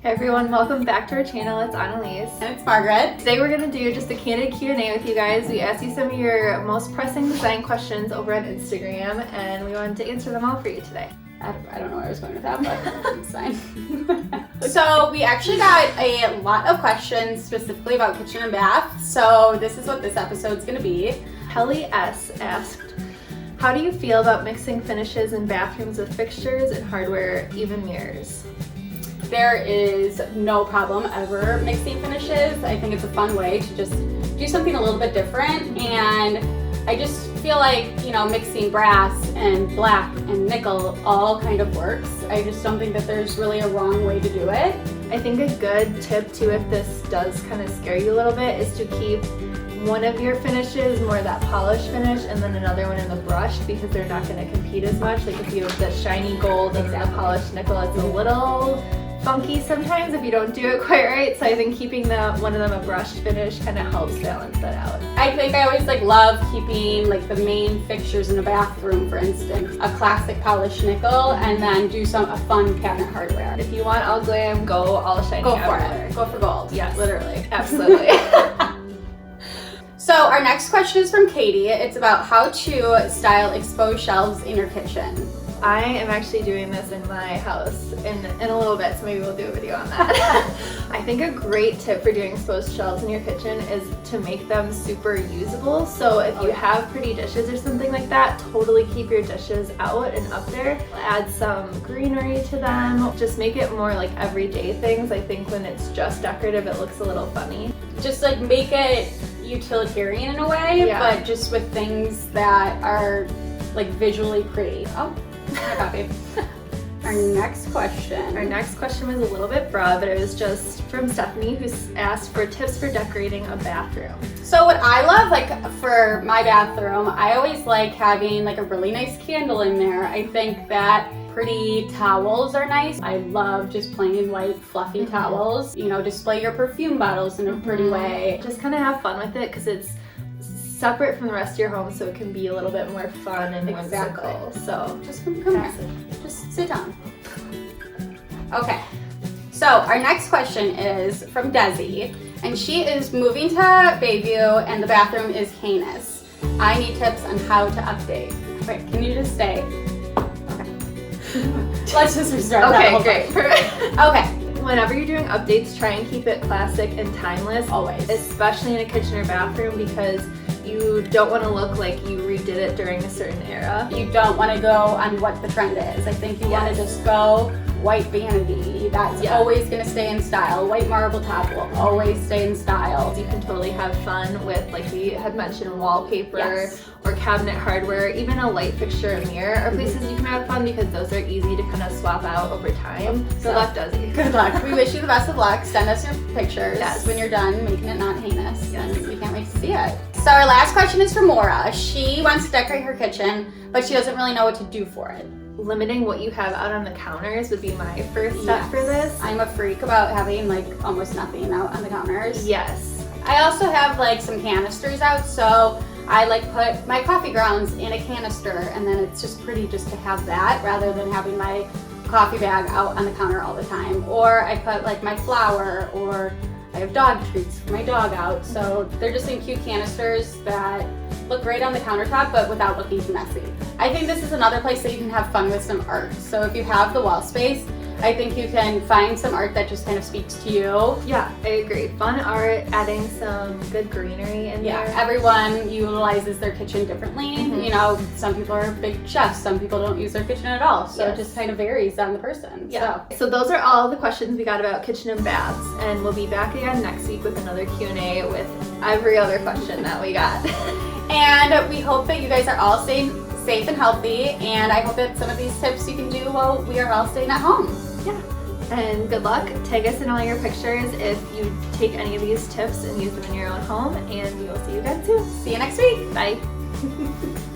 Hey everyone, welcome back to our channel. It's Annalise. And it's Margaret. Today we're going to do just a candid Q&A with you guys. We asked you some of your most pressing design questions over on Instagram, and we wanted to answer them all for you today. I don't know where I was going with that, but it's fine. So we actually got a lot of questions specifically about kitchen and bath, so this is what this episode's going to be. Kelly S. asked, how do you feel about mixing finishes in bathrooms with fixtures and hardware, even mirrors? There is no problem ever mixing finishes. I think it's a fun way to just do something a little bit different, and I just feel like, you know, mixing brass and black and nickel all kind of works. I just don't think that there's really a wrong way to do it. I think a good tip too, if this does kind of scare you a little bit, is to keep one of your finishes more that polished finish and then another one in the brushed, because they're not going to compete as much. Like if you have the shiny gold and the polished nickel, it's a little funky sometimes if you don't do it quite right. So I think keeping one of them a brushed finish kind of helps balance that out. I think I always love keeping the main fixtures in a bathroom, for instance, a classic polished nickel, and then do a fun cabinet hardware. If you want all glam, go all shiny. Go for it. Go for gold. Yes, literally. Absolutely. So our next question is from Katie. It's about how to style exposed shelves in your kitchen. I am actually doing this in my house in a little bit, so maybe we'll do a video on that. I think a great tip for doing exposed shelves in your kitchen is to make them super usable. So if you have pretty dishes or something like that, totally keep your dishes out and up there. Add some greenery to them. Just make it more like everyday things. I think when it's just decorative, it looks a little funny. Just make it utilitarian in a way, but just with things that are visually pretty. Oh, my coffee. Our next question was a little bit broad, but it was just from Stephanie, who asked for tips for decorating a bathroom. So what I love, for my bathroom, I always like having a really nice candle in there. I think that pretty towels are nice. I love just plain white fluffy towels. You know, display your perfume bottles in a pretty way. Just kind of have fun with it because it's separate from the rest of your home, so it can be a little bit more fun and whimsical. So just come here. Just sit down. Okay. So our next question is from Desi, and she is moving to Bayview and the bathroom is heinous. I need tips on how to update. Wait, can you just stay? Okay. Let's just restart that. Okay, great. Perfect. Okay. Whenever you're doing updates, try and keep it classic and timeless. Always. Especially in a kitchen or bathroom, because you don't want to look like you redid it during a certain era. You don't want to go on what the trend is. I think you want to just go white vanity. That's always going to stay in style. White marble top will always stay in style. You can totally have fun with, like we had mentioned, wallpaper or cabinet hardware. Even a light fixture and mirror are places you can have fun, because those are easy to kind of swap out over time. Good luck, Desi. Good luck. We wish you the best of luck. Send us your pictures when you're done making it not heinous. And we can't wait to see it. So our last question is from Maura. She wants to decorate her kitchen, but she doesn't really know what to do for it. Limiting what you have out on the counters would be my first step for this. I'm a freak about having almost nothing out on the counters. Yes. I also have some canisters out, so I put my coffee grounds in a canister, and then it's just pretty just to have that rather than having my coffee bag out on the counter all the time. Or I put my flour, or I have dog treats for my dog out. So they're just in cute canisters that look great on the countertop, but without looking too messy. I think this is another place that you can have fun with some art. So if you have the wall space, I think you can find some art that just kind of speaks to you. Yeah, I agree. Fun art, adding some good greenery in there. Everyone utilizes their kitchen differently. You know, some people are big chefs, some people don't use their kitchen at all. So it just kind of varies on the person. Yeah. So those are all the questions we got about kitchen and baths, and we'll be back again next week with another Q&A with every other question that we got. And we hope that you guys are all staying safe and healthy, and I hope that some of these tips you can do while we are all staying at home. Yeah. And good luck. Tag us in all your pictures if you take any of these tips and use them in your own home, and we will see you guys soon. See you next week. Bye.